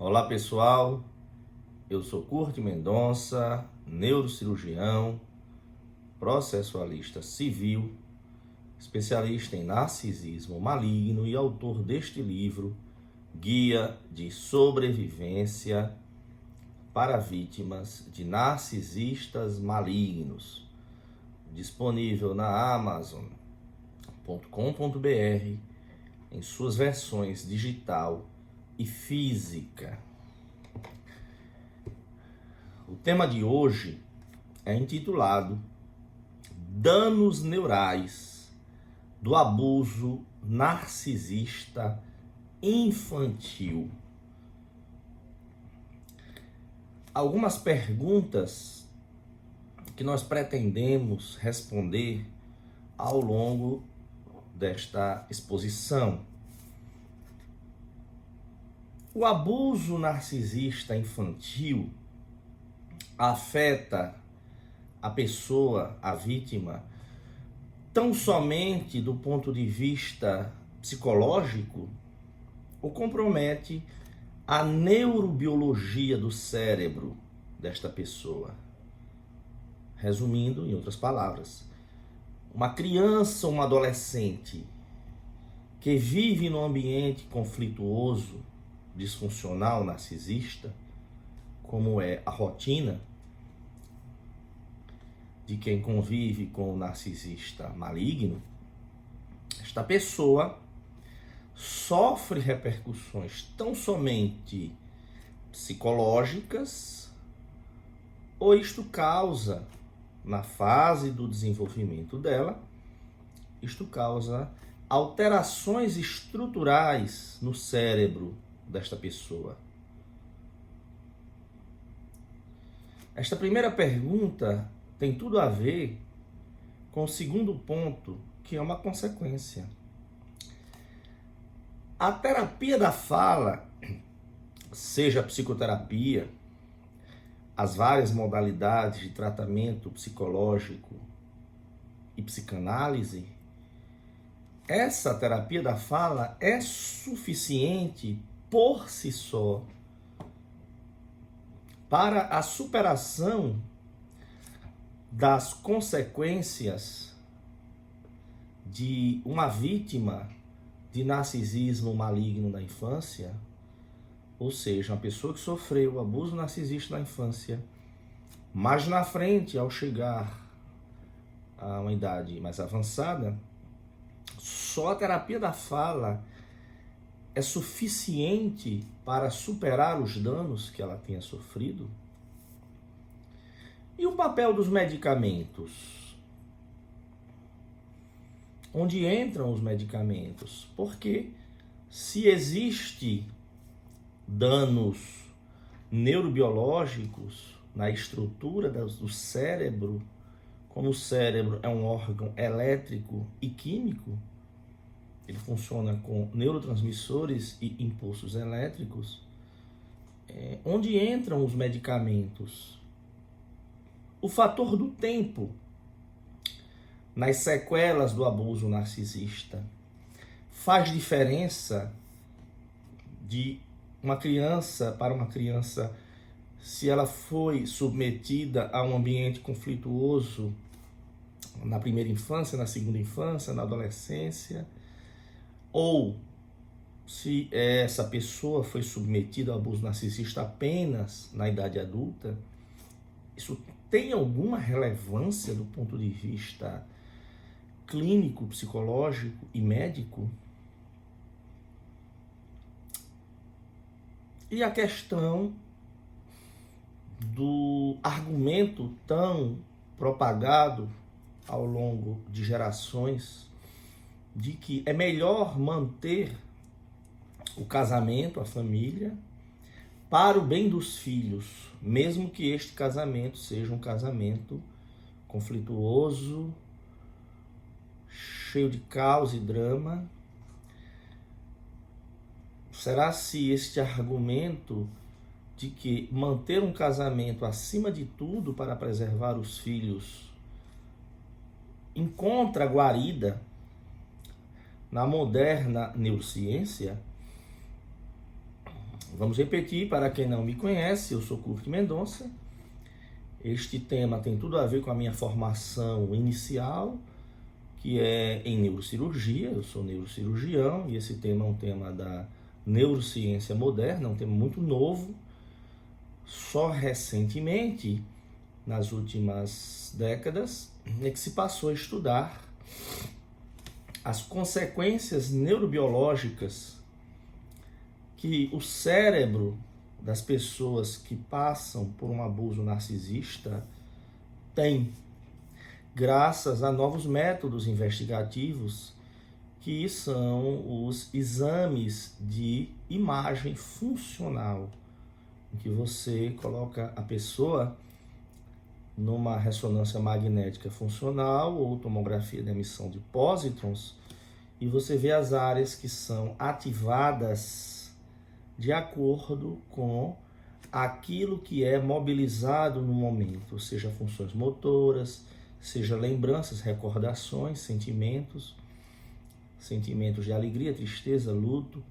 Olá pessoal, eu sou Curti Mendonça, neurocirurgião, processualista civil, especialista em narcisismo maligno e autor deste livro, Guia de Sobrevivência para Vítimas de Narcisistas Malignos, disponível na Amazon.com.br em suas versões digital e física. O tema de hoje é intitulado Danos Neurais do Abuso Narcisista Infantil. Algumas perguntas que nós pretendemos responder ao longo desta exposição. O abuso narcisista infantil afeta a pessoa, a vítima, tão somente do ponto de vista psicológico ou compromete a neurobiologia do cérebro desta pessoa. Resumindo, em outras palavras, uma criança ou um adolescente que vive num ambiente conflituoso, disfuncional, narcisista, como é a rotina de quem convive com o narcisista maligno, esta pessoa sofre repercussões tão somente psicológicas, ou isto causa, na fase do desenvolvimento dela, isto causa alterações estruturais no cérebro desta pessoa. Esta primeira pergunta tem tudo a ver com o segundo ponto, que é uma consequência. A terapia da fala, seja a psicoterapia, as várias modalidades de tratamento psicológico e psicanálise, essa terapia da fala é suficiente por si só para a superação das consequências de uma vítima de narcisismo maligno na infância, ou seja, uma pessoa que sofreu abuso narcisista na infância, mas na frente, ao chegar a uma idade mais avançada, só a terapia da fala é suficiente para superar os danos que ela tenha sofrido? E o papel dos medicamentos? Onde entram os medicamentos? Porque se existe danos neurobiológicos na estrutura do cérebro, como o cérebro é um órgão elétrico e químico, ele funciona com neurotransmissores e impulsos elétricos, onde entram os medicamentos? O fator do tempo nas sequelas do abuso narcisista faz diferença de uma criança para uma criança se ela foi submetida a um ambiente conflituoso na primeira infância, na segunda infância, na adolescência, ou se essa pessoa foi submetida ao abuso narcisista apenas na idade adulta. Isso tem alguma relevância do ponto de vista clínico, psicológico e médico? E a questão do argumento tão propagado ao longo de gerações de que é melhor manter o casamento, a família, para o bem dos filhos, mesmo que este casamento seja um casamento conflituoso, cheio de caos e drama. Será se este argumento de que manter um casamento acima de tudo para preservar os filhos encontra guarida na moderna neurociência? Vamos repetir para quem não me conhece, eu sou Kurt Mendonça. Este tema tem tudo a ver com a minha formação inicial, que é em neurocirurgia. Eu sou neurocirurgião e esse tema é um tema da neurociência moderna, um tema muito novo. Só recentemente, nas últimas décadas, é que se passou a estudar as consequências neurobiológicas que o cérebro das pessoas que passam por um abuso narcisista tem, graças a novos métodos investigativos, que são os exames de imagem funcional, em que você coloca a pessoa numa ressonância magnética funcional ou tomografia de emissão de pósitrons, e você vê as áreas que são ativadas de acordo com aquilo que é mobilizado no momento, seja funções motoras, seja lembranças, recordações, sentimentos de alegria, tristeza, luto,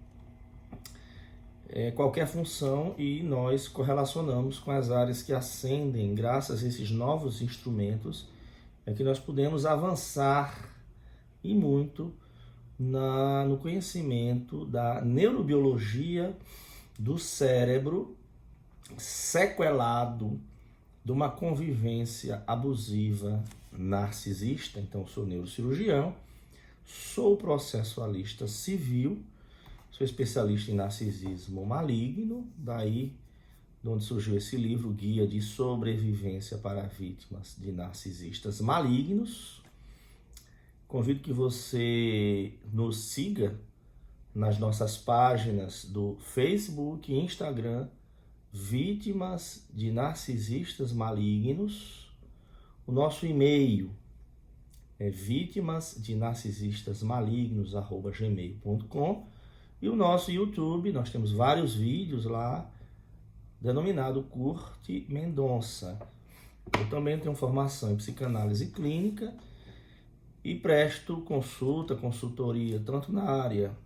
qualquer função, e nós correlacionamos com as áreas que ascendem. Graças a esses novos instrumentos é que nós podemos avançar e muito no conhecimento da neurobiologia do cérebro sequelado de uma convivência abusiva narcisista. Então, sou neurocirurgião, sou processualista civil, sou especialista em narcisismo maligno, daí de onde surgiu esse livro, Guia de Sobrevivência para Vítimas de Narcisistas Malignos. Convido que você nos siga nas nossas páginas do Facebook e Instagram, Vítimas de Narcisistas Malignos. O nosso e-mail é vitimasdenarcisistasmalignos@gmail.com, e o nosso YouTube, nós temos vários vídeos lá, denominado Kurt Mendonça. Eu também tenho formação em psicanálise clínica e presto consultoria, tanto na área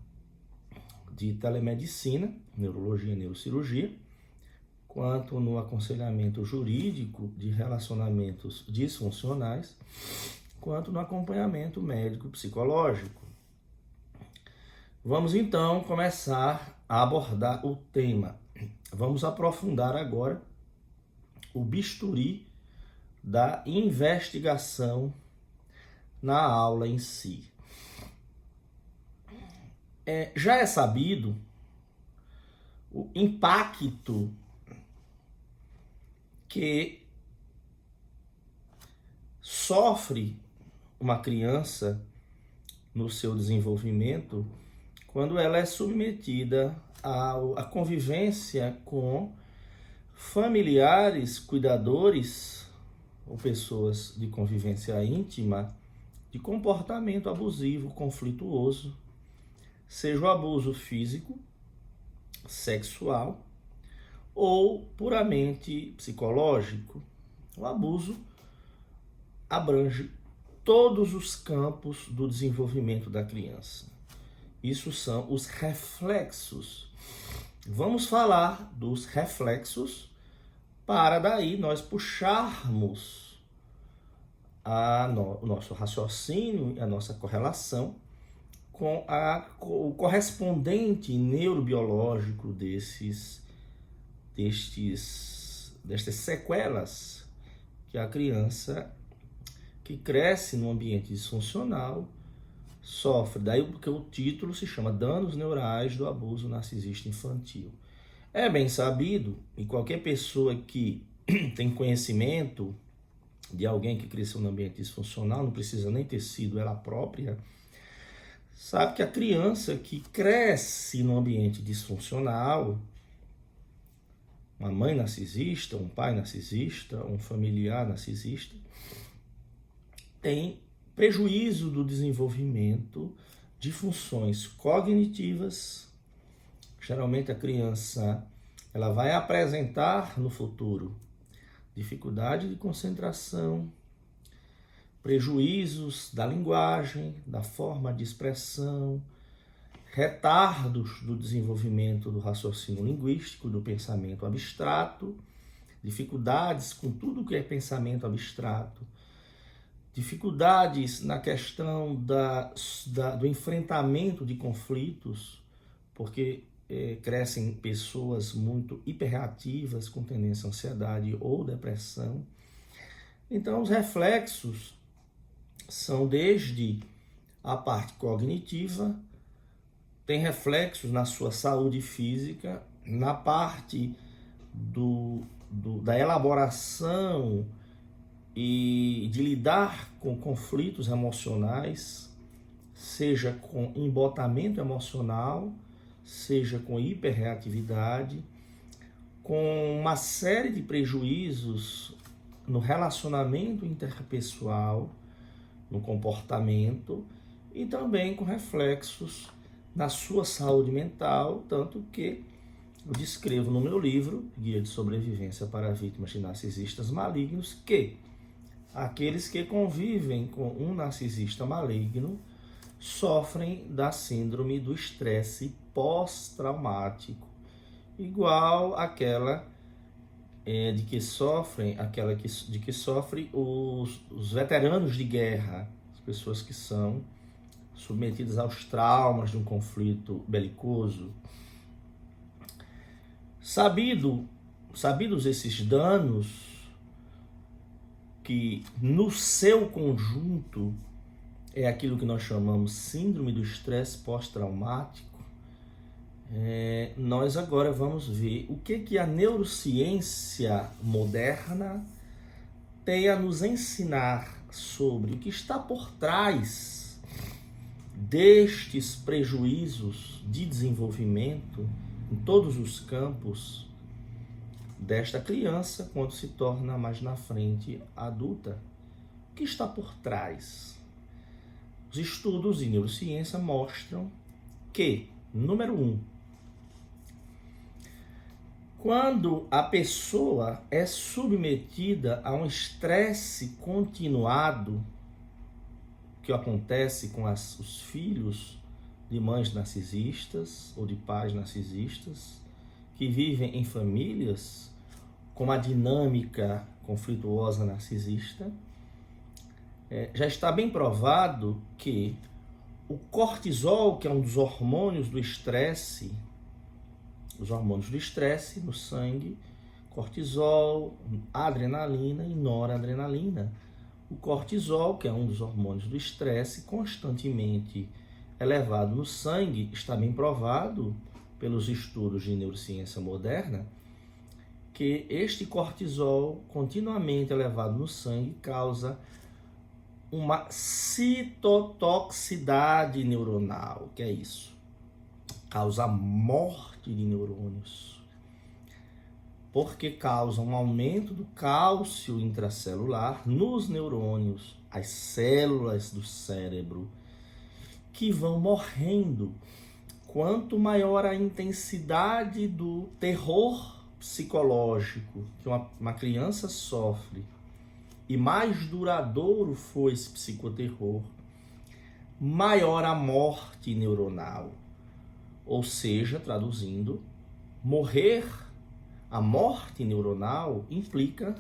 de telemedicina, neurologia e neurocirurgia, quanto no aconselhamento jurídico de relacionamentos disfuncionais, quanto no acompanhamento médico psicológico. Vamos então começar a abordar o tema. Vamos aprofundar agora o bisturi da investigação na aula em si. Já é sabido o impacto que sofre uma criança no seu desenvolvimento quando ela é submetida à convivência com familiares, cuidadores ou pessoas de convivência íntima de comportamento abusivo, conflituoso, seja o abuso físico, sexual ou puramente psicológico. O abuso abrange todos os campos do desenvolvimento da criança. Isso são os reflexos. Vamos falar dos reflexos para daí nós puxarmos o nosso raciocínio e a nossa correlação com o correspondente neurobiológico destas sequelas que a criança que cresce num ambiente disfuncional sofre. Daí porque o título se chama Danos Neurais do Abuso Narcisista Infantil. É bem sabido, e qualquer pessoa que tem conhecimento de alguém que cresceu num ambiente disfuncional, não precisa nem ter sido ela própria, sabe que a criança que cresce num ambiente disfuncional, uma mãe narcisista, um pai narcisista, um familiar narcisista, tem prejuízo do desenvolvimento de funções cognitivas. Geralmente a criança ela vai apresentar no futuro dificuldade de concentração, prejuízos da linguagem, da forma de expressão, retardos do desenvolvimento do raciocínio linguístico, do pensamento abstrato, dificuldades com tudo que é pensamento abstrato, dificuldades na questão do enfrentamento de conflitos, porque crescem pessoas muito hiperreativas com tendência à ansiedade ou depressão. Então, os reflexos são desde a parte cognitiva, tem reflexos na sua saúde física, na parte da elaboração e de lidar com conflitos emocionais, seja com embotamento emocional, seja com hiperreatividade, com uma série de prejuízos no relacionamento interpessoal, no comportamento e também com reflexos na sua saúde mental, tanto que eu descrevo no meu livro, Guia de Sobrevivência para Vítimas de Narcisistas Malignos, que aqueles que convivem com um narcisista maligno sofrem da síndrome do estresse pós-traumático, igual àquela de que sofrem os veteranos de guerra, as pessoas que são submetidas aos traumas de um conflito belicoso. Sabidos esses danos, que no seu conjunto é aquilo que nós chamamos síndrome do estresse pós-traumático, nós agora vamos ver o que a neurociência moderna tem a nos ensinar sobre o que está por trás destes prejuízos de desenvolvimento em todos os campos desta criança quando se torna mais na frente adulta. O que está por trás? Os estudos de neurociência mostram que, número 1, quando a pessoa é submetida a um estresse continuado, que acontece com os filhos de mães narcisistas ou de pais narcisistas, que vivem em famílias com uma dinâmica conflituosa narcisista, já está bem provado que o cortisol, que é um dos hormônios do estresse, os hormônios do estresse no sangue, cortisol, adrenalina e noradrenalina. O cortisol, que é um dos hormônios do estresse, constantemente elevado no sangue, está bem provado pelos estudos de neurociência moderna, que este cortisol continuamente elevado no sangue causa uma citotoxicidade neuronal. Que é isso? Causa morte de neurônios, porque causa um aumento do cálcio intracelular nos neurônios, as células do cérebro, que vão morrendo. Quanto maior a intensidade do terror psicológico que uma criança sofre, e mais duradouro for esse psicoterror, maior a morte neuronal. Ou seja, traduzindo, a morte neuronal implica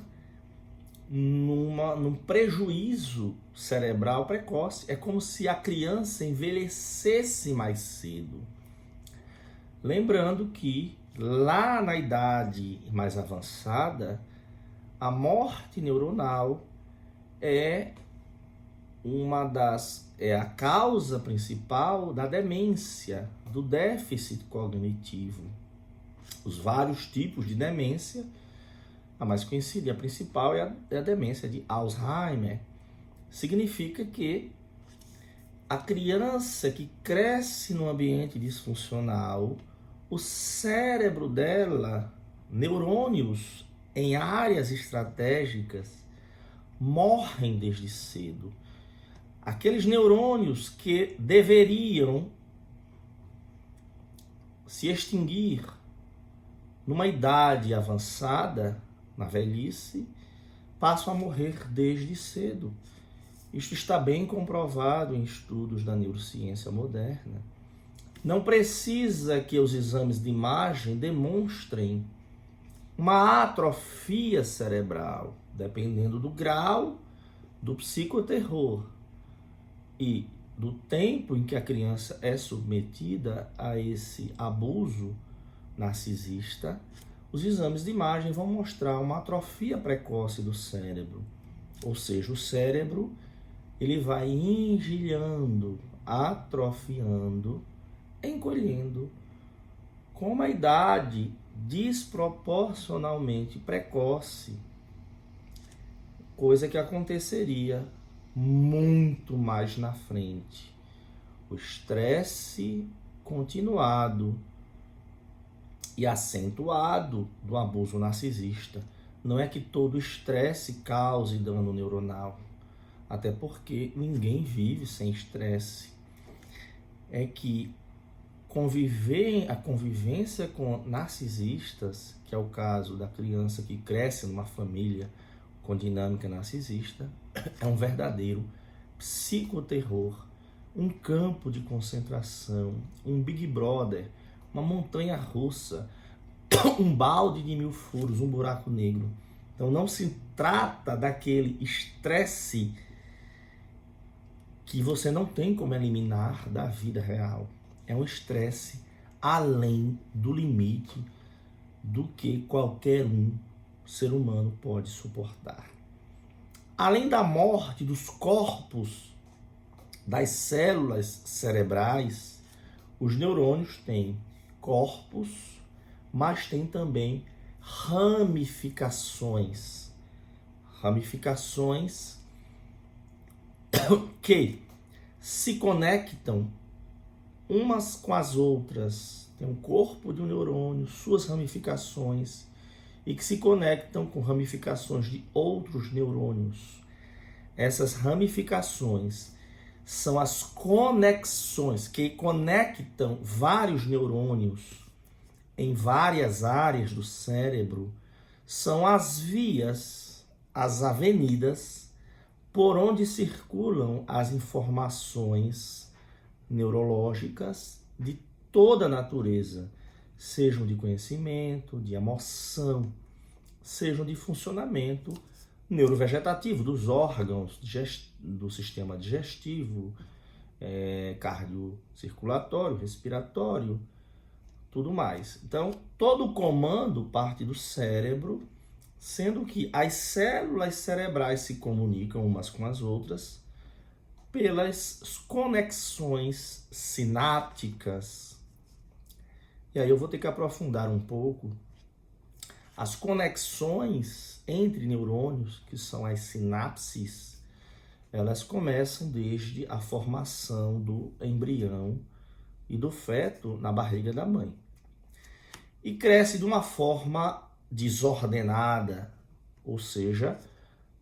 num prejuízo cerebral precoce. É como se a criança envelhecesse mais cedo. Lembrando que lá na idade mais avançada, a morte neuronal é a causa principal da demência, do déficit cognitivo. Os vários tipos de demência, a mais conhecida e a principal é a demência de Alzheimer. Significa que a criança que cresce num ambiente disfuncional, o cérebro dela, neurônios em áreas estratégicas, morrem desde cedo. Aqueles neurônios que deveriam se extinguir numa idade avançada, na velhice, passam a morrer desde cedo. Isto está bem comprovado em estudos da neurociência moderna. Não precisa que os exames de imagem demonstrem uma atrofia cerebral, dependendo do grau do psicoterror e do tempo em que a criança é submetida a esse abuso narcisista. Os exames de imagem vão mostrar uma atrofia precoce do cérebro, ou seja, o cérebro ele vai engelhando, atrofiando, encolhendo com uma idade desproporcionalmente precoce, coisa que aconteceria muito mais na frente. O estresse continuado e acentuado do abuso narcisista. Não é que todo estresse cause dano neuronal, até porque ninguém vive sem estresse. É que a convivência com narcisistas, que é o caso da criança que cresce numa família com dinâmica narcisista, é um verdadeiro psicoterror, um campo de concentração, um Big Brother, uma montanha russa, um balde de 1000 furos, um buraco negro. Então não se trata daquele estresse que você não tem como eliminar da vida real. É um estresse além do limite do que qualquer ser humano pode suportar. Além da morte dos corpos, das células cerebrais, os neurônios têm corpos, mas têm também ramificações. Ramificações que se conectam umas com as outras. Tem um corpo de um neurônio, suas ramificações, e que se conectam com ramificações de outros neurônios. Essas ramificações são as conexões que conectam vários neurônios em várias áreas do cérebro. São as vias, as avenidas, por onde circulam as informações neurológicas de toda a natureza, sejam de conhecimento, de emoção, sejam de funcionamento neurovegetativo dos órgãos do sistema digestivo, cardiocirculatório, respiratório, tudo mais. Então, todo o comando parte do cérebro, sendo que as células cerebrais se comunicam umas com as outras pelas conexões sinápticas. E aí eu vou ter que aprofundar um pouco. As conexões entre neurônios, que são as sinapses, elas começam desde a formação do embrião e do feto na barriga da mãe. E cresce de uma forma desordenada, ou seja,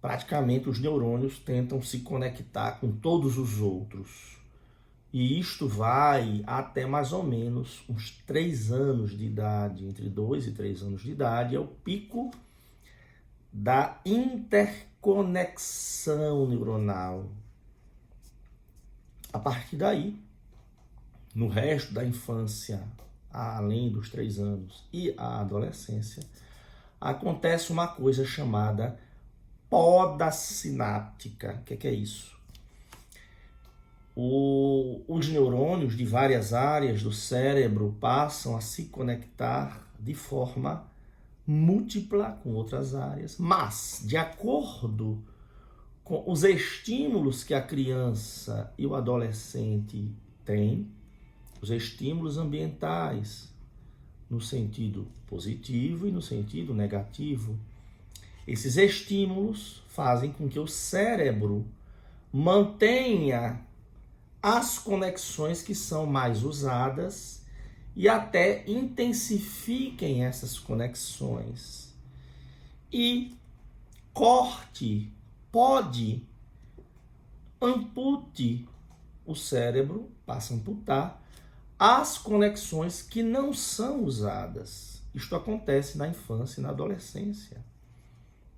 praticamente os neurônios tentam se conectar com todos os outros. E isto vai até mais ou menos uns 3 anos de idade, entre 2 e 3 anos de idade, é o pico da interconexão neuronal. A partir daí, no resto da infância, além dos 3 anos e a adolescência, acontece uma coisa chamada poda sináptica. O que é isso? Os neurônios de várias áreas do cérebro passam a se conectar de forma múltipla com outras áreas, mas de acordo com os estímulos que a criança e o adolescente têm, os estímulos ambientais, no sentido positivo e no sentido negativo, esses estímulos fazem com que o cérebro mantenha as conexões que são mais usadas e até intensifiquem essas conexões. E corte, pode, ampute o cérebro, passa a amputar as conexões que não são usadas. Isto acontece na infância e na adolescência.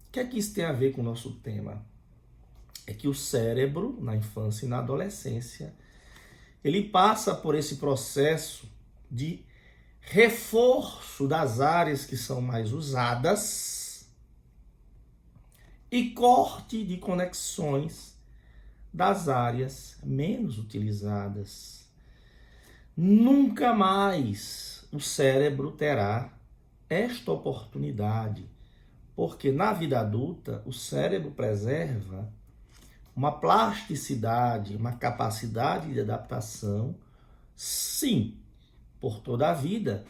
O que é que isso tem a ver com o nosso tema? É que o cérebro, na infância e na adolescência, ele passa por esse processo de reforço das áreas que são mais usadas e corte de conexões das áreas menos utilizadas. Nunca mais o cérebro terá esta oportunidade, porque na vida adulta o cérebro preserva uma plasticidade, uma capacidade de adaptação, sim, por toda a vida,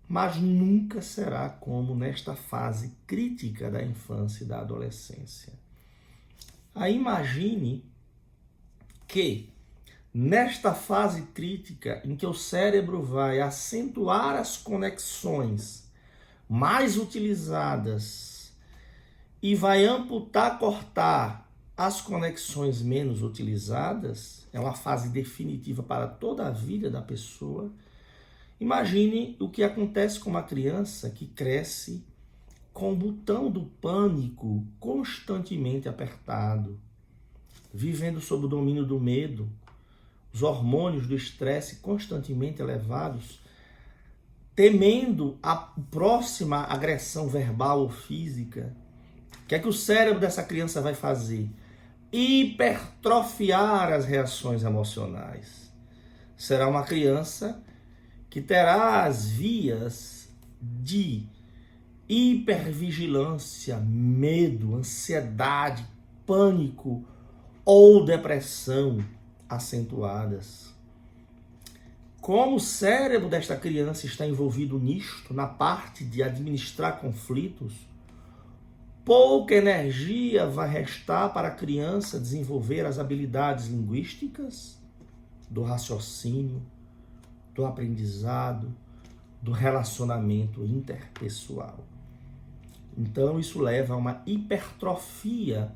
mas nunca será como nesta fase crítica da infância e da adolescência. Aí imagine que nesta fase crítica em que o cérebro vai acentuar as conexões mais utilizadas e vai amputar, cortar as conexões menos utilizadas, é uma fase definitiva para toda a vida da pessoa. Imagine o que acontece com uma criança que cresce com o botão do pânico constantemente apertado, vivendo sob o domínio do medo, os hormônios do estresse constantemente elevados, temendo a próxima agressão verbal ou física. O que é que o cérebro dessa criança vai fazer? Hipertrofiar as reações emocionais. Será uma criança que terá as vias de hipervigilância, medo, ansiedade, pânico ou depressão acentuadas. Como o cérebro desta criança está envolvido nisto, na parte de administrar conflitos, pouca energia vai restar para a criança desenvolver as habilidades linguísticas, do raciocínio, do aprendizado, do relacionamento interpessoal. Então isso leva a uma hipertrofia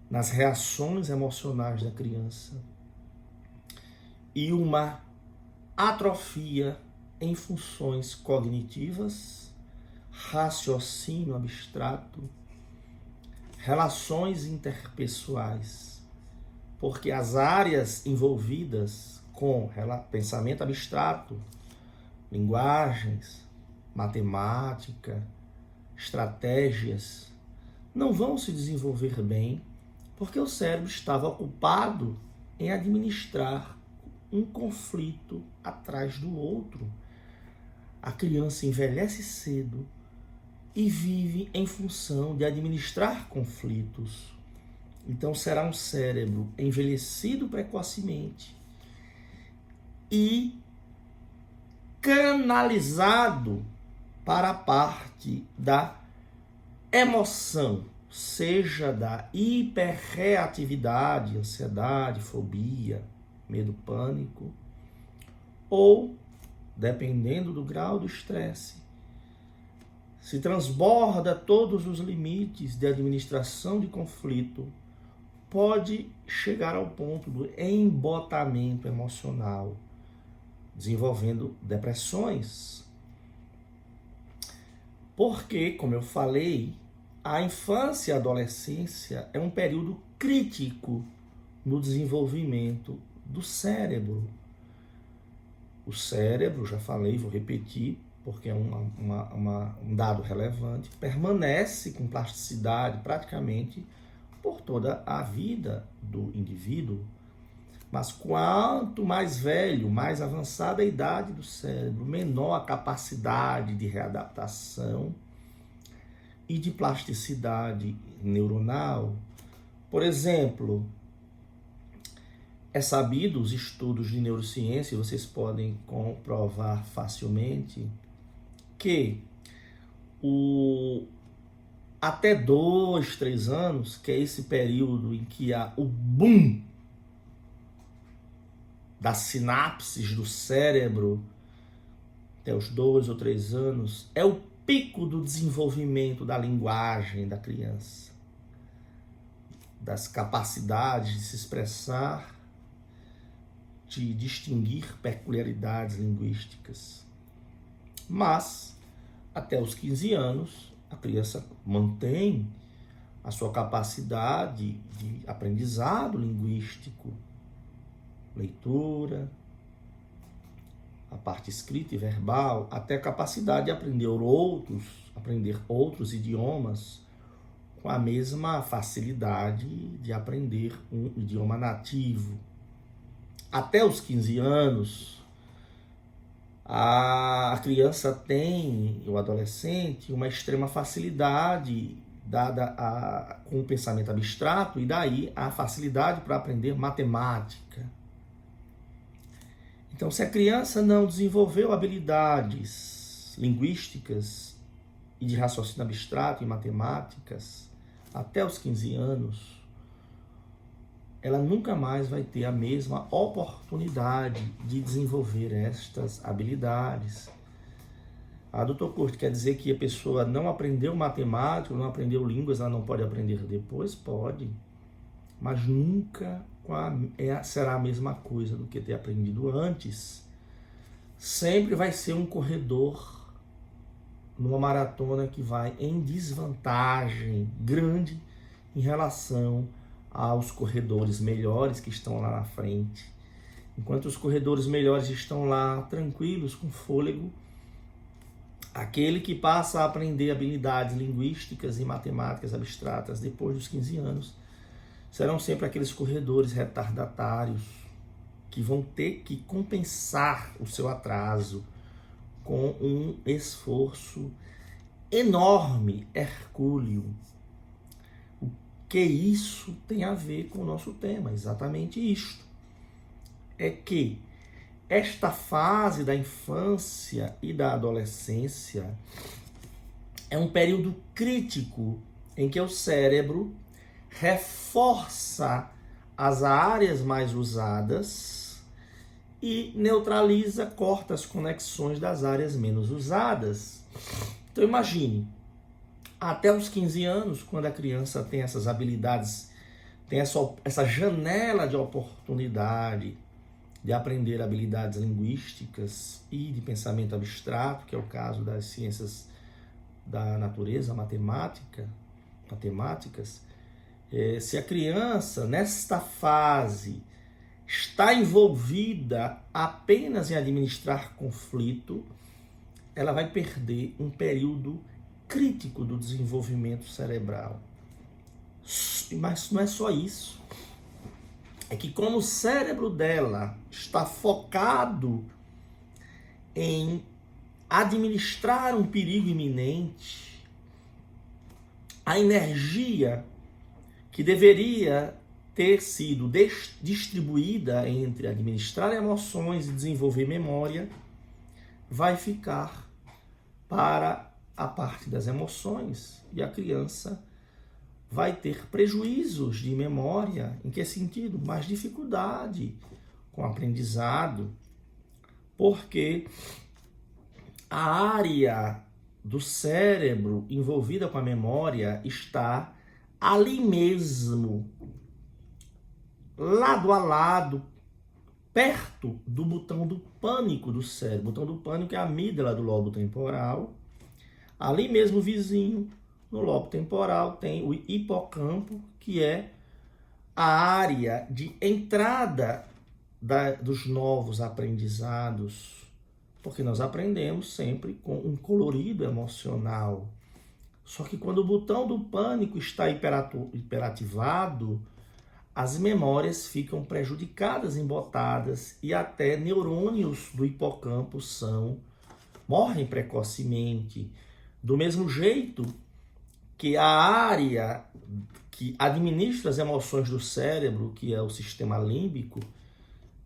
nas reações emocionais da criança e uma atrofia em funções cognitivas, raciocínio abstrato, relações interpessoais, porque as áreas envolvidas com pensamento abstrato, linguagens, matemática, estratégias, não vão se desenvolver bem, porque o cérebro estava ocupado em administrar um conflito atrás do outro. A criança envelhece cedo e vive em função de administrar conflitos. Então será um cérebro envelhecido precocemente e canalizado para a parte da emoção, seja da hiperreatividade, ansiedade, fobia, medo, pânico, ou, dependendo do grau do estresse, se transborda todos os limites de administração de conflito, pode chegar ao ponto do embotamento emocional, desenvolvendo depressões. Porque, como eu falei, a infância e a adolescência é um período crítico no desenvolvimento do cérebro. O cérebro, já falei, vou repetir, porque é um dado relevante, permanece com plasticidade praticamente por toda a vida do indivíduo. Mas quanto mais velho, mais avançada a idade do cérebro, menor a capacidade de readaptação e de plasticidade neuronal. Por exemplo, é sabido, os estudos de neurociência, vocês podem comprovar facilmente, que até 2, 3 anos, que é esse período em que há o boom das sinapses do cérebro, até os 2 ou 3 anos, é o pico do desenvolvimento da linguagem da criança, das capacidades de se expressar, de distinguir peculiaridades linguísticas. Mas, até os 15 anos, a criança mantém a sua capacidade de aprendizado linguístico leitura, a parte escrita e verbal, até a capacidade de aprender outros idiomas com a mesma facilidade de aprender um idioma nativo. Até os 15 anos, a criança tem, o adolescente, uma extrema facilidade dada com o pensamento abstrato, e daí a facilidade para aprender matemática. Então, se a criança não desenvolveu habilidades linguísticas e de raciocínio abstrato e matemáticas até os 15 anos, ela nunca mais vai ter a mesma oportunidade de desenvolver estas habilidades. Doutor Curti, quer dizer que a pessoa não aprendeu matemática, não aprendeu línguas, ela não pode aprender depois? Pode, mas nunca será a mesma coisa do que ter aprendido antes. Sempre vai ser um corredor numa maratona que vai em desvantagem grande em relação aos corredores melhores que estão lá na frente. Enquanto os corredores melhores estão lá tranquilos, com fôlego, aquele que passa a aprender habilidades linguísticas e matemáticas abstratas depois dos 15 anos serão sempre aqueles corredores retardatários que vão ter que compensar o seu atraso com um esforço enorme, hercúleo. O que isso tem a ver com o nosso tema? Exatamente isto. É que esta fase da infância e da adolescência é um período crítico em que o cérebro reforça as áreas mais usadas e neutraliza, corta as conexões das áreas menos usadas. Então imagine, até os 15 anos, quando a criança tem essas habilidades, tem essa janela de oportunidade de aprender habilidades linguísticas e de pensamento abstrato, que é o caso das ciências da natureza, matemáticas, se a criança, nesta fase, está envolvida apenas em administrar conflito, ela vai perder um período crítico do desenvolvimento cerebral. Mas não é só isso. É que como o cérebro dela está focado em administrar um perigo iminente, a energia que deveria ter sido distribuída entre administrar emoções e desenvolver memória, vai ficar para a parte das emoções, e a criança vai ter prejuízos de memória. Em que sentido? Mais dificuldade com o aprendizado, porque a área do cérebro envolvida com a memória está ali mesmo, lado a lado, perto do botão do pânico do cérebro. O botão do pânico é a amígdala do lobo temporal. Ali mesmo, vizinho, no lobo temporal, tem o hipocampo, que é a área de entrada dos novos aprendizados, porque nós aprendemos sempre com um colorido emocional. Só que quando o botão do pânico está hiperativado, as memórias ficam prejudicadas, embotadas, e até neurônios do hipocampo morrem precocemente. Do mesmo jeito que a área que administra as emoções do cérebro, que é o sistema límbico,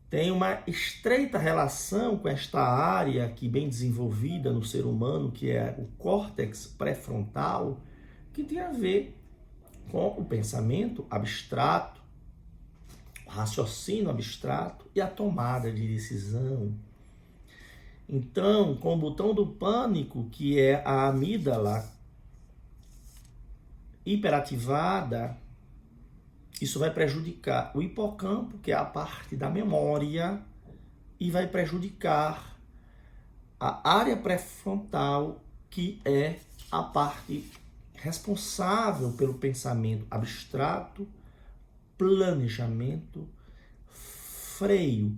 tem uma estreita relação com esta área aqui bem desenvolvida no ser humano, que é o córtex pré-frontal, que tem a ver com o pensamento abstrato, o raciocínio abstrato e a tomada de decisão. Então, com o botão do pânico, que é a amígdala hiperativada, isso vai prejudicar o hipocampo, que é a parte da memória, e vai prejudicar a área pré-frontal, que é a parte responsável pelo pensamento abstrato, planejamento, freio,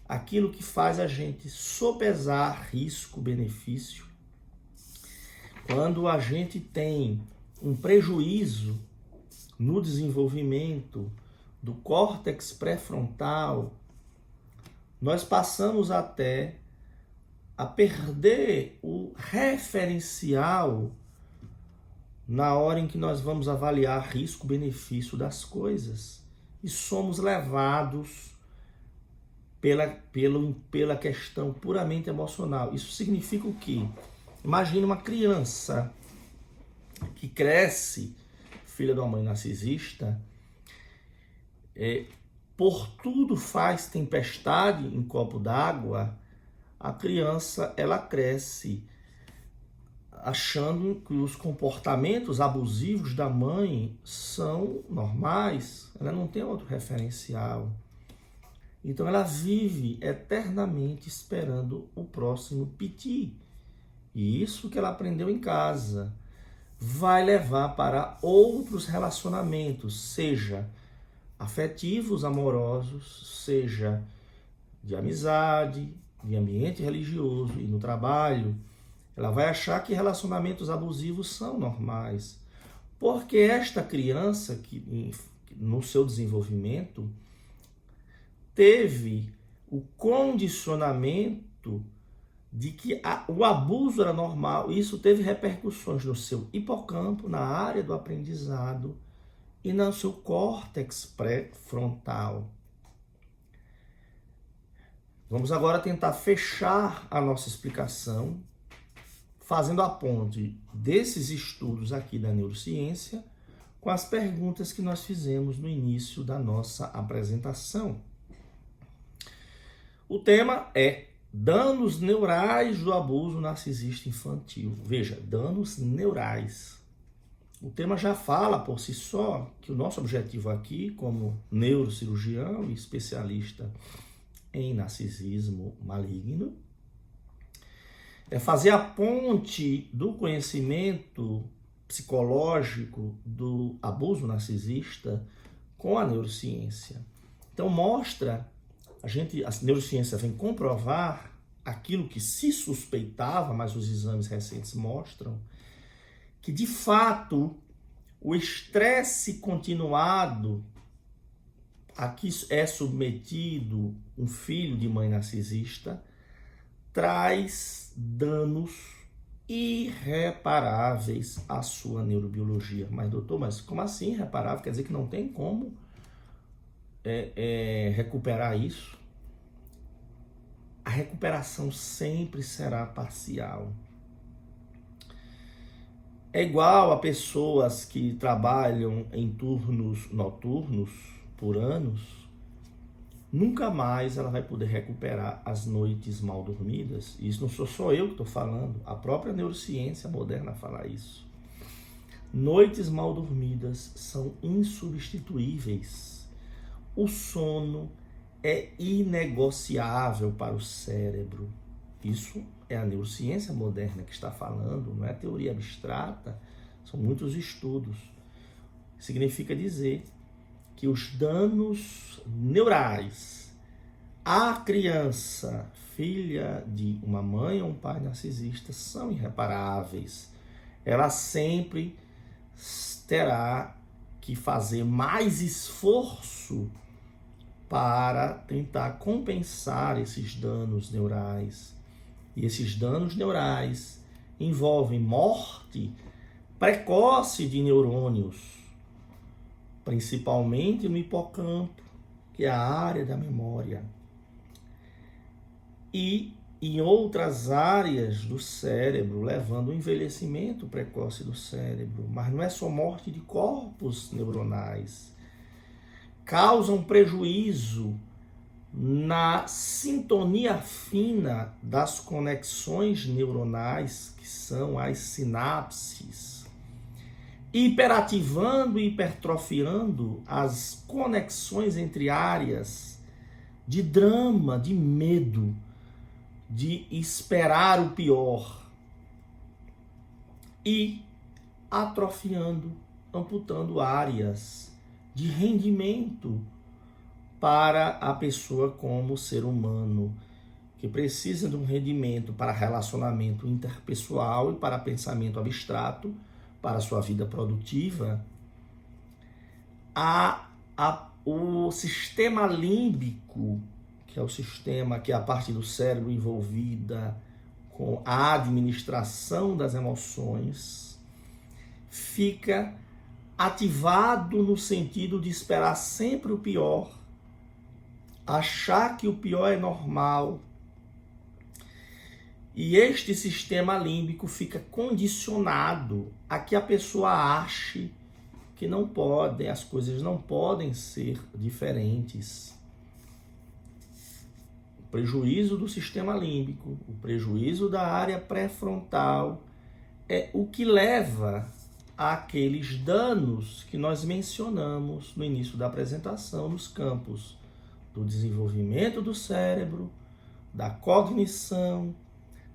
aquilo que faz a gente sopesar risco-benefício. Quando a gente tem um prejuízo no desenvolvimento do córtex pré-frontal, nós passamos até a perder o referencial na hora em que nós vamos avaliar risco-benefício das coisas. E somos levados pela questão puramente emocional. Isso significa o quê? Imagine uma criança que cresce, filha de uma mãe narcisista, por tudo faz tempestade em copo d'água. A criança, ela cresce achando que os comportamentos abusivos da mãe são normais, ela não tem outro referencial. Então ela vive eternamente esperando o próximo piti. E isso que ela aprendeu em casa vai levar para outros relacionamentos, seja afetivos, amorosos, seja de amizade, de ambiente religioso e no trabalho. Ela vai achar que relacionamentos abusivos são normais. Porque esta criança, que no seu desenvolvimento, teve o condicionamento de que o abuso era normal. Isso teve repercussões no seu hipocampo, na área do aprendizado e no seu córtex pré-frontal. Vamos agora tentar fechar a nossa explicação fazendo a ponte desses estudos aqui da neurociência com as perguntas que nós fizemos no início da nossa apresentação. O tema é danos neurais do abuso narcisista infantil. Veja, danos neurais. O tema já fala por si só que o nosso objetivo aqui, como neurocirurgião e especialista em narcisismo maligno, é fazer a ponte do conhecimento psicológico do abuso narcisista com a neurociência. Então mostra, a neurociência vem comprovar aquilo que se suspeitava, mas os exames recentes mostram, que de fato o estresse continuado a que é submetido um filho de mãe narcisista traz danos irreparáveis à sua neurobiologia. Mas doutor, mas como assim irreparável? Quer dizer que não tem como recuperar isso? A recuperação sempre será parcial. É igual a pessoas que trabalham em turnos noturnos por anos, nunca mais ela vai poder recuperar as noites mal dormidas. Isso não sou só eu que estou falando, a própria neurociência moderna fala isso. Noites mal dormidas são insubstituíveis. O sono é inegociável para o cérebro. Isso é a neurociência moderna que está falando, não é teoria abstrata, são muitos estudos. Significa dizer que os danos neurais à criança, filha de uma mãe ou um pai narcisista, são irreparáveis. Ela sempre terá que fazer mais esforço para tentar compensar esses danos neurais. E esses danos neurais envolvem morte precoce de neurônios, principalmente no hipocampo, que é a área da memória, e em outras áreas do cérebro, levando ao envelhecimento precoce do cérebro. Mas não é só morte de corpos neuronais. Causam prejuízo na sintonia fina das conexões neuronais, que são as sinapses, hiperativando e hipertrofiando as conexões entre áreas de drama, de medo, de esperar o pior, e atrofiando, amputando áreas de rendimento para a pessoa como ser humano, que precisa de um rendimento para relacionamento interpessoal e para pensamento abstrato, para a sua vida produtiva, o sistema límbico, que é o sistema que é a parte do cérebro envolvida com a administração das emoções, fica ativado no sentido de esperar sempre o pior, achar que o pior é normal. E este sistema límbico fica condicionado a que a pessoa ache que não podem, as coisas não podem ser diferentes. O prejuízo do sistema límbico, o prejuízo da área pré-frontal é o que leva àqueles danos que nós mencionamos no início da apresentação nos campos do desenvolvimento do cérebro, da cognição,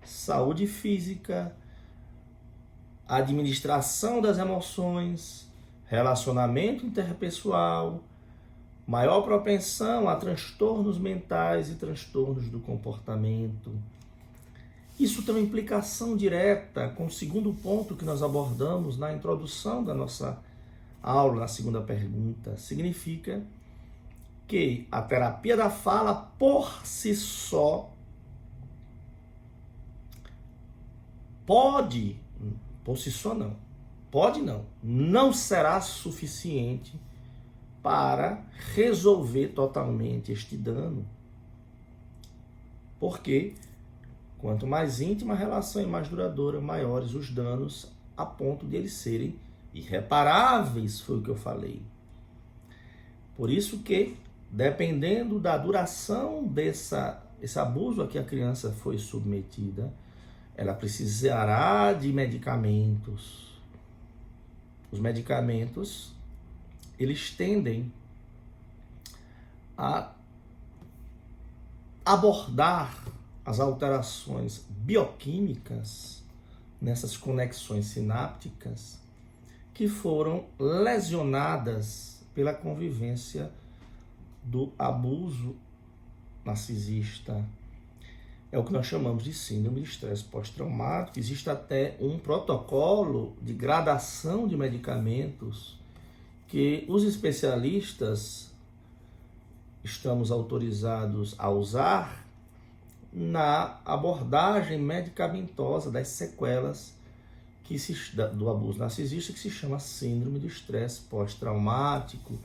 saúde física, administração das emoções, relacionamento interpessoal, maior propensão a transtornos mentais e transtornos do comportamento. Isso tem uma implicação direta com o segundo ponto que nós abordamos na introdução da nossa aula, na segunda pergunta. Significa que a terapia da fala, por si só, não será suficiente para resolver totalmente este dano. Porque quanto mais íntima a relação e mais duradoura, maiores os danos a ponto de eles serem irreparáveis, foi o que eu falei. Por isso que, dependendo da duração desse abuso a que a criança foi submetida, ela precisará de medicamentos. Os medicamentos, eles tendem a abordar as alterações bioquímicas nessas conexões sinápticas que foram lesionadas pela convivência do abuso narcisista. É o que nós chamamos de síndrome de estresse pós-traumático. Existe até um protocolo de gradação de medicamentos que os especialistas estamos autorizados a usar na abordagem medicamentosa das sequelas do abuso narcisista, que se chama síndrome do estresse pós-traumático.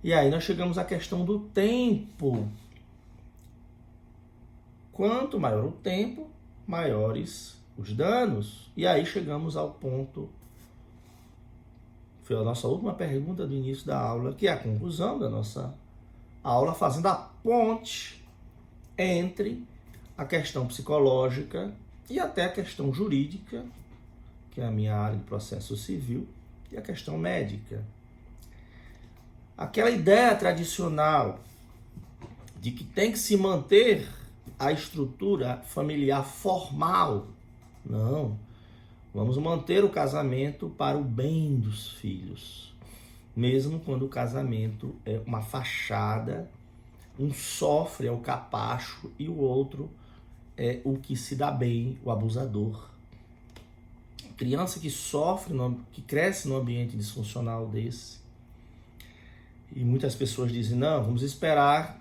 E aí nós chegamos à questão do tempo. Quanto maior o tempo, maiores os danos. E aí chegamos ao ponto, foi a nossa última pergunta do início da aula, que é a conclusão da nossa aula, fazendo a ponte entre a questão psicológica e até a questão jurídica, que é a minha área de processo civil, e a questão médica. Aquela ideia tradicional de que tem que se manter a estrutura familiar formal. Não. Vamos manter o casamento para o bem dos filhos. Mesmo quando o casamento é uma fachada, um sofre, é o capacho, e o outro é o que se dá bem, o abusador. Criança que sofre, que cresce num ambiente disfuncional desse. E muitas pessoas dizem, não, vou esperar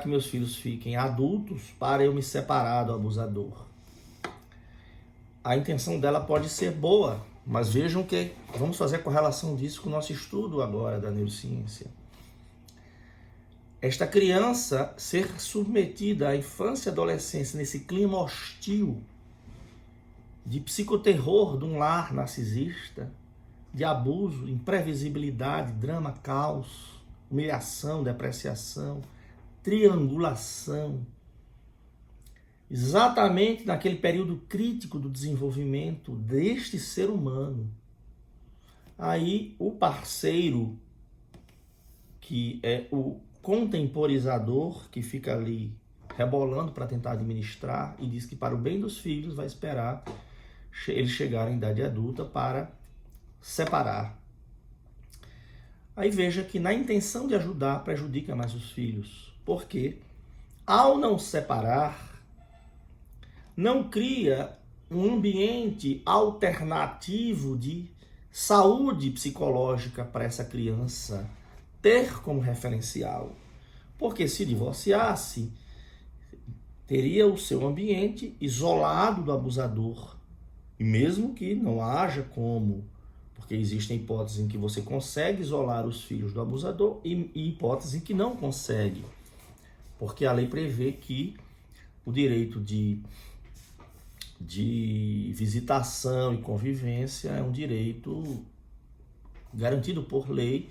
que meus filhos fiquem adultos para eu me separar do abusador. A intenção dela pode ser boa, mas vejam que vamos fazer a correlação disso com o nosso estudo agora da neurociência. Esta criança ser submetida à infância e adolescência nesse clima hostil, de psicoterror de um lar narcisista, de abuso, imprevisibilidade, drama, caos, humilhação, depreciação, triangulação, exatamente naquele período crítico do desenvolvimento deste ser humano. Aí o parceiro, que é o contemporizador, que fica ali rebolando para tentar administrar e diz que para o bem dos filhos vai esperar eles chegarem à idade adulta para separar. Aí veja que na intenção de ajudar, prejudica mais os filhos. Porque ao não separar, não cria um ambiente alternativo de saúde psicológica para essa criança ter como referencial. Porque se divorciasse, teria o seu ambiente isolado do abusador. E mesmo que não haja como, porque existem hipóteses em que você consegue isolar os filhos do abusador e hipóteses em que não consegue. Porque a lei prevê que o direito de visitação e convivência é um direito garantido por lei.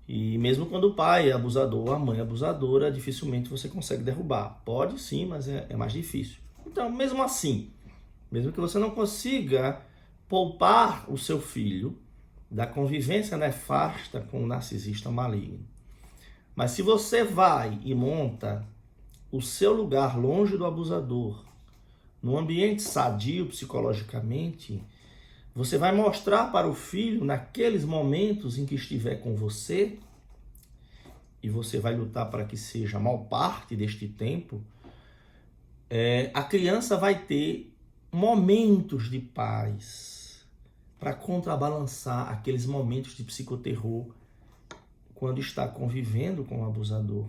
E mesmo quando o pai é abusador, a mãe é abusadora, dificilmente você consegue derrubar. Pode sim, mas é mais difícil. Então, mesmo assim, mesmo que você não consiga poupar o seu filho da convivência nefasta com o narcisista maligno, mas se você vai e monta o seu lugar longe do abusador, num ambiente sadio psicologicamente, você vai mostrar para o filho, naqueles momentos em que estiver com você, e você vai lutar para que seja a maior parte deste tempo, a criança vai ter momentos de paz para contrabalançar aqueles momentos de psicoterror quando está convivendo com o abusador.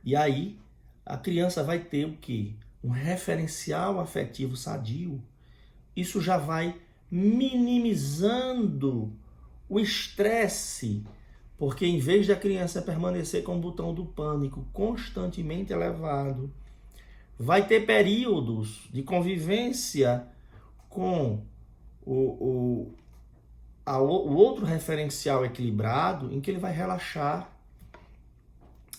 E aí, a criança vai ter o quê? Um referencial afetivo sadio. Isso já vai minimizando o estresse, porque em vez da criança permanecer com o botão do pânico constantemente elevado, vai ter períodos de convivência com o outro referencial equilibrado, em que ele vai relaxar,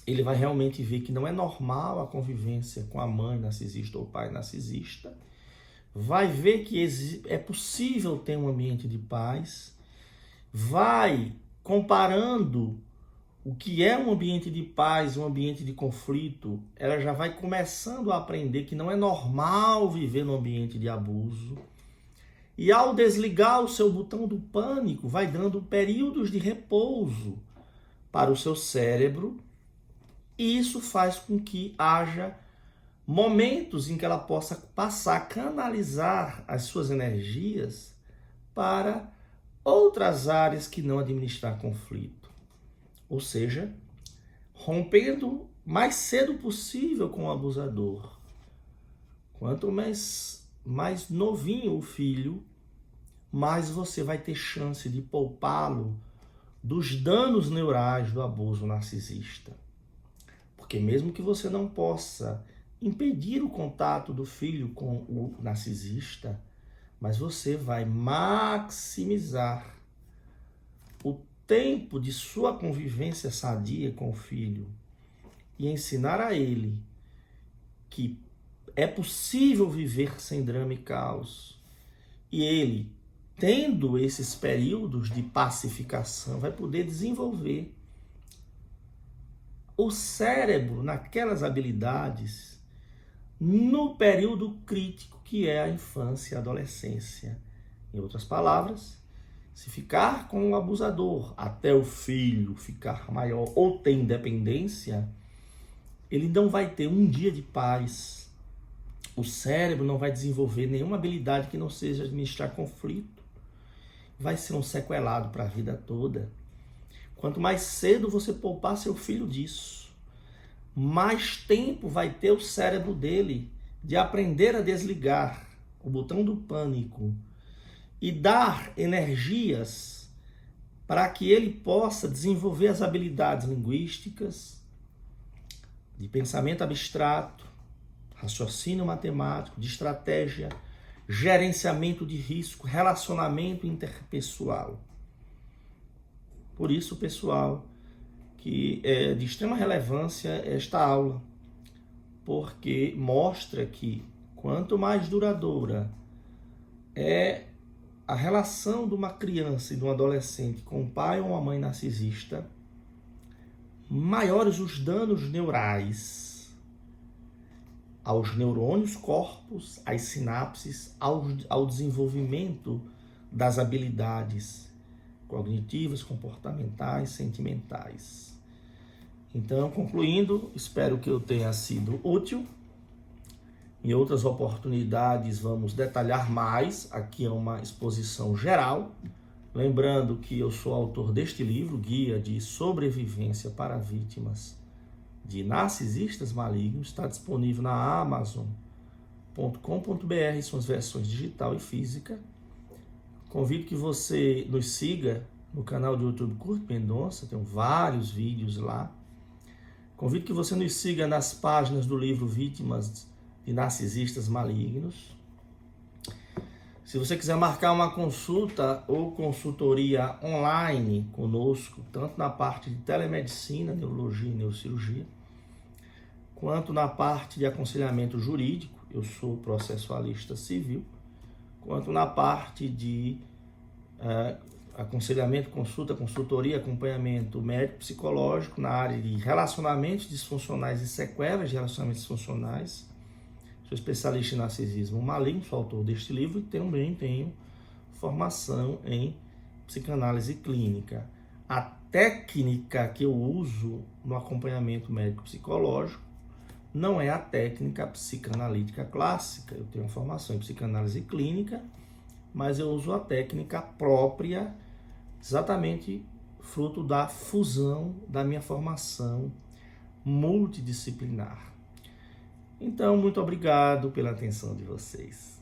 ele vai realmente ver que não é normal a convivência com a mãe narcisista ou o pai narcisista, vai ver que é possível ter um ambiente de paz, vai comparando o que é um ambiente de paz, um ambiente de conflito, ela já vai começando a aprender que não é normal viver num ambiente de abuso. E ao desligar o seu botão do pânico, vai dando períodos de repouso para o seu cérebro, e isso faz com que haja momentos em que ela possa passar a canalizar as suas energias para outras áreas que não administrar conflito. Ou seja, rompendo mais cedo possível com o abusador. Quanto mais novinho o filho, mais você vai ter chance de poupá-lo dos danos neurais do abuso narcisista. Porque mesmo que você não possa impedir o contato do filho com o narcisista, mas você vai maximizar o tempo de sua convivência sadia com o filho e ensinar a ele que é possível viver sem drama e caos. E ele, tendo esses períodos de pacificação, vai poder desenvolver o cérebro naquelas habilidades no período crítico que é a infância e a adolescência. Em outras palavras, se ficar com o abusador até o filho ficar maior ou ter independência, ele não vai ter um dia de paz. O cérebro não vai desenvolver nenhuma habilidade que não seja administrar conflito. Vai ser um sequelado para a vida toda. Quanto mais cedo você poupar seu filho disso, mais tempo vai ter o cérebro dele de aprender a desligar o botão do pânico e dar energias para que ele possa desenvolver as habilidades linguísticas, de pensamento abstrato, raciocínio matemático, de estratégia, gerenciamento de risco, relacionamento interpessoal. Por isso, pessoal, que é de extrema relevância esta aula, porque mostra que quanto mais duradoura é a relação de uma criança e de um adolescente com um pai ou uma mãe narcisista, maiores os danos neurais aos neurônios, corpos, às sinapses, ao desenvolvimento das habilidades cognitivas, comportamentais, sentimentais. Então, concluindo, espero que eu tenha sido útil. Em outras oportunidades vamos detalhar mais, aqui é uma exposição geral. Lembrando que eu sou autor deste livro, Guia de Sobrevivência para Vítimas de Narcisistas Malignos, está disponível na Amazon.com.br, são as versões digital e física. Convido que você nos siga no canal do YouTube Kurt Mendonça, tem vários vídeos lá. Convido que você nos siga nas páginas do livro Vítimas de Narcisistas Malignos. Se você quiser marcar uma consulta ou consultoria online conosco, tanto na parte de telemedicina, neurologia e neurocirurgia, quanto na parte de aconselhamento jurídico, eu sou processualista civil, quanto na parte de aconselhamento, consulta, consultoria, acompanhamento médico-psicológico na área de relacionamentos disfuncionais e sequelas de relacionamentos disfuncionais. Sou especialista em narcisismo maligno, sou autor deste livro e também tenho formação em psicanálise clínica. A técnica que eu uso no acompanhamento médico-psicológico não é a técnica psicanalítica clássica. Eu tenho formação em psicanálise clínica, mas eu uso a técnica própria, exatamente fruto da fusão da minha formação multidisciplinar. Então, muito obrigado pela atenção de vocês.